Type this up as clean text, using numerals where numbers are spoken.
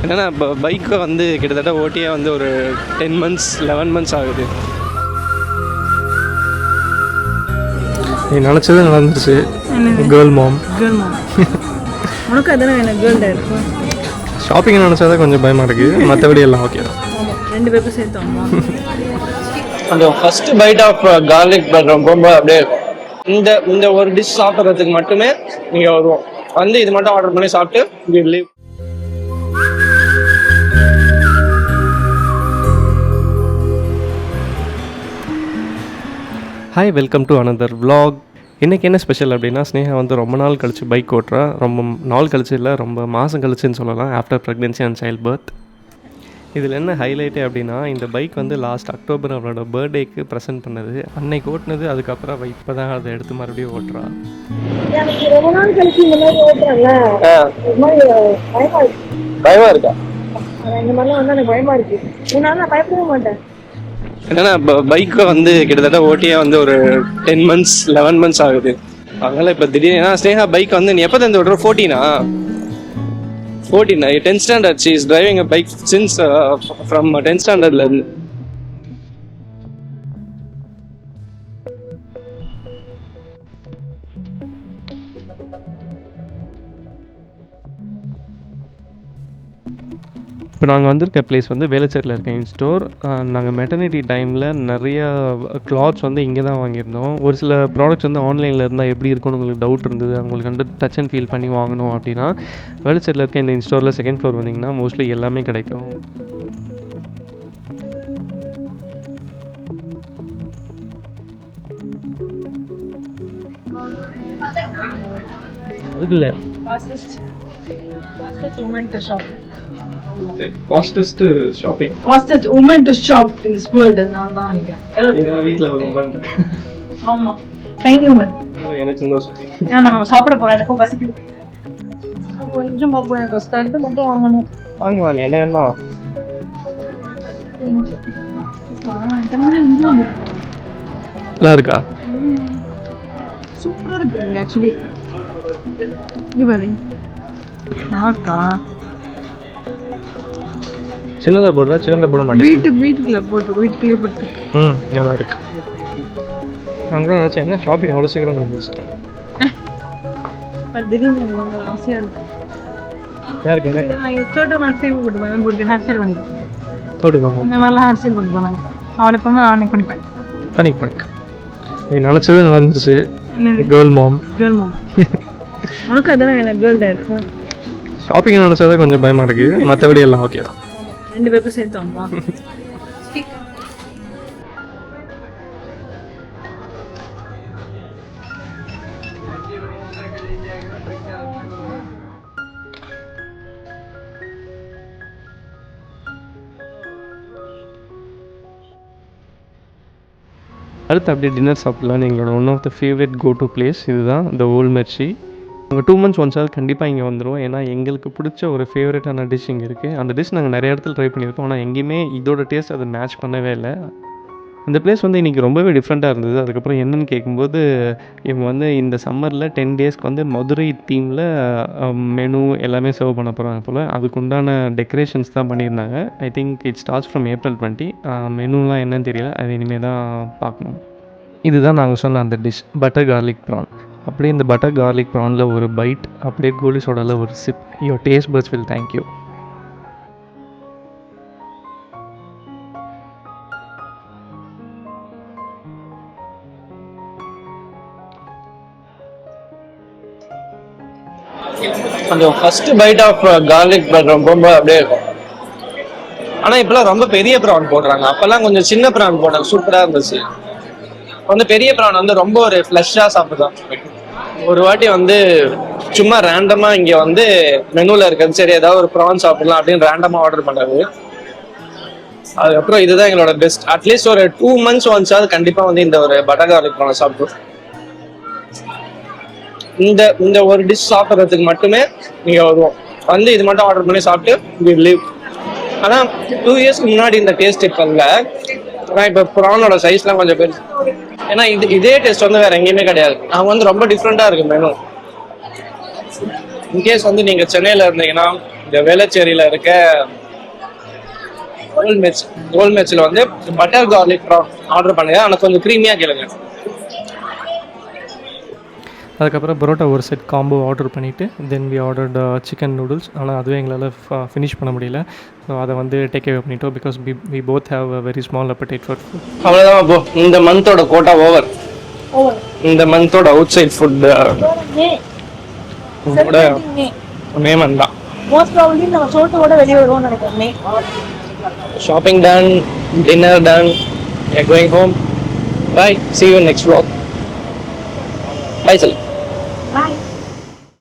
என்னென்னா இப்போ பைக்கை வந்து கிட்டத்தட்ட ஓட்டியே வந்து ஒரு 10 months 11 months ஆகுது. நீ நினச்சது நடந்துருச்சு. கேர்ள் மாம். உனக்கு அதானே வேணும், கேர்ள் டைப். ஷாப்பிங் நினச்சாதான் கொஞ்சம் பயமாக இருக்குது, மற்றபடி எல்லாம் ஓகே தான். ரெண்டு பேரும் சேர்த்தோம்மா. அந்த first bite of garlic bread ரொம்ப அப்படியே இருக்கும். இந்த ஒரு டிஷ் சாப்பிட்றதுக்கு மட்டுமே நீங்கள் வருவோம் வந்து இது மட்டும் ஆர்டர் பண்ணி சாப்பிட்டு leave. Hi, welcome to another vlog. இன்றைக்கி என்ன ஸ்பெஷல் அப்படின்னா, ஸ்னேகா வந்து ரொம்ப நாள் கழிச்சு பைக் ஓட்டுறா. ரொம்ப நாள் கழிச்சு இல்லை, ரொம்ப மாதம் கழிச்சுன்னு சொல்லலாம். After pregnancy and child birth. இதில் என்ன ஹைலைட்டு அப்படின்னா, இந்த பைக் வந்து லாஸ்ட் அக்டோபர் அவளோட பர்த்டேக்கு ப்ரெசென்ட் பண்ணது. அன்னைக்கு ஓட்டினது, அதுக்கப்புறம் அவள் இப்போ தான் அதை எடுத்து மறுபடியும் ஓட்டுறா. பயமா இருக்கா? என்னன்னா பைக்கை வந்து கிட்டத்தட்ட ஓட்டியே வந்து ஒரு 10 months 11 months ஆகுது. அதனால இப்போ திடீர்னு ஸ்னேகா பைக் வந்து நீ எப்போ தந்து ஓட்டுற? 14 10th standard. She is driving a bike since from 10th standard. இப்போ நாங்கள் வந்திருக்க பிளேஸ் வந்து வேளச்சேரியில் இருக்க இன்ஸ்டோர். நாங்கள் மெட்டர்னிட்டி டைமில் நிறைய கிளாத்ஸ் வந்து இங்கே தான் வாங்கியிருந்தோம். ஒரு சில ப்ராடக்ட்ஸ் வந்து ஆன்லைனில் இருந்தால் எப்படி இருக்கும்னு உங்களுக்கு டவுட் இருந்தது. உங்களுக்கு வந்து டச் அண்ட் ஃபீல் பண்ணி வாங்கணும் அப்படின்னா வேளச்சேரியில் இருக்க இந்த இன்ஸ்டோரில் செகண்ட் ஃப்ளோர் வந்தீங்கன்னா மோஸ்ட்லி எல்லாமே கிடைக்கும். இல்லை fastest shopping. Fastest woman to shop in this world. நான் தான் நினைக்கிறேன். வீட்டில் ஒரு woman. ஆமா, tiny woman. எனக்கு சந்தோஷம். நான் சாப்பிட போறேன், எனக்கு பசிக்குது. கொஞ்சம் பாப்போம், எனக்கு ஸ்டார்ட் மட்டும் வாங்கணும். வாங்குவாங்க என்ன வேணும்? நல்லா இருக்கா? சூப்பரா இருக்கு ஆக்சுவலி. இது பாருங்க, நாக்கா சின்னதாக போடுறா, சின்னதாக போட மாட்டேன். வீட்டுக்குள்ளே போட்டு நல்லா இருக்கு. அங்கே நினச்சேன் என்ன ஷாப்பிங் அவ்வளோ சீக்கிரம் முடிச்சிட்டேன். திடீர்னு ஆசையாக இருக்கு. யாருக்கு என்ன ஹேர் ஸ்டைல் பண்ணிக்கலாம். போட்டுக்கோங்க. இந்த மாதிரிலாம் ஹேர் ஸ்டைல் பண்ணி போனாங்க. அவளுக்கு வந்து நானே பண்ணிப்பேன். பண்ணிக்க நீ நினச்சது நடந்துருச்சு. கேர்ள் மாம். உனக்கு அதானே வேணும், கேர்ள் டைப். ஷாப்பிங் நினச்சாதான் கொஞ்சம் பயமாக இருக்குது, மற்றபடி எல்லாம் ஓகே தான். ரெண்டு பேரும் சேர்த்தோம்மா. அடுத்து அப்படியே டின்னர் சாப்பிட்லான்னு எங்களோட one of the favourite go to place இதுதான், இந்த ஓல்ட் மெர்ச்சி. நாங்கள் 2 months ஒன்ஸ் கண்டிப்பாக இங்கே வந்துடுவோம். ஏன்னா எங்களுக்கு பிடிச்ச ஒரு ஃபேவரட்டான டிஷ் இங்கே இருக்குது. அந்த டிஷ் நாங்கள் நிறைய இடத்துல ட்ரை பண்ணியிருக்கோம், ஆனால் எங்கேயுமே இதோட டேஸ்ட் அதை மேட்ச் பண்ணவே இல்லை. இந்த பிளேஸ் வந்து இன்றைக்கி ரொம்பவே டிஃப்ரெண்ட்டாக இருந்தது. அதுக்கப்புறம் என்னென்னு கேட்கும்போது, இவங்க வந்து இந்த சம்மரில் 10 daysக்கு வந்து மதுரை தீமில் மெனு எல்லாமே சர்வ் பண்ண போகிறாங்க போல். அதுக்குண்டான டெக்கரேஷன்ஸ் தான் பண்ணியிருந்தாங்க. I think it starts from April 20. மெனுலாம் என்னன்னு தெரியல, அது இனிமேல் தான் பார்க்கணும். இதுதான் நாங்கள் சொன்ன அந்த டிஷ், பட்டர் கார்லிக் ப்ரான். அப்படியே இந்த பட்டர் கார்லிக் ப்ரானில் ஒரு பைட், அப்படியே கோலி சோடாவில் ஒரு sip. Your taste buds will thank you. அந்த first bite of garlic bread ரொம்ப அப்படியே இருக்கும். ஆனால் இப்போலாம் ரொம்ப பெரிய ப்ரான் போடுறாங்க. அப்போல்லாம் கொஞ்சம் சின்ன ப்ரான் போட்டாங்க, சூப்பராக இருந்துச்சு. வந்து பெரிய ப்ரான் வந்து ரொம்ப ஒரு ஃப்ளஷ்ஷாக சாப்பிடுதான். ஒரு வாட்டி வந்து சும்மா ரேண்டமாக இங்கே வந்து மெனுவில் இருக்கிறது, சரி ஏதாவது ஒரு ப்ரான் சாப்பிடலாம் அப்படின்னு ரேண்டமாக ஆர்டர் பண்ணது. அதுக்கப்புறம் இதுதான் எங்களோட பெஸ்ட். அட்லீஸ்ட் ஒரு 2 months ஒன்ஸாவது கண்டிப்பாக வந்து இந்த ஒரு பட்டர் கார்லிக் ப்ரானை சாப்பிடுவோம். இந்த ஒரு டிஷ் சாப்பிட்றதுக்கு மட்டுமே நீங்கள் வருவோம் வந்து இது மட்டும் ஆர்டர் பண்ணி சாப்பிட்டு லீவ். ஆனால் 2 yearsக்கு முன்னாடி இந்த டேஸ்ட் இப்போ இல்லை. ஆனால் இப்போ ப்ரானோட சைஸ்லாம் கொஞ்சம் பெருசு. ஏன்னா இதே டேஸ்ட் வந்து வேறு எங்கேயுமே கிடையாது. அவங்க வந்து ரொம்ப டிஃப்ரெண்ட்டாக இருக்குது மெனு. இன்கேஸ் வந்து நீங்கள் சென்னையில் இருந்தீங்கன்னா இந்த வேளச்சேரியில் இருக்க கோல் மெச்சில் வந்து பட்டர் கார்லிக் ப்ரான் ஆர்டர் பண்ணுங்க. ஆனால் கொஞ்சம் க்ரீமியாக கேளுங்க. அதுக்கப்புறம் பரோட்டா ஒரு செட் காம்போ ஆர்டர் பண்ணிவிட்டு then we ordered chicken noodles. ஆனால் அதுவே எங்களால் ஃபினிஷ் பண்ண முடியல. ஸோ அதை வந்து டேக் அவே பண்ணிட்டோம் because we both have a very small appetite for food. அவ்வளோதான் ப்ரோ, இந்த மந்தோட கோட்டா ஓவர். இந்த மந்தோட outside food may month தான். மோஸ்ட் ப்ராபபிலி நம்ம சோட்டோட வெளியே வருவோம்னு நினைக்கிறேன். Shopping done, dinner done, we are going home. Bye, see you in next vlog. Bye, Sally. Bye.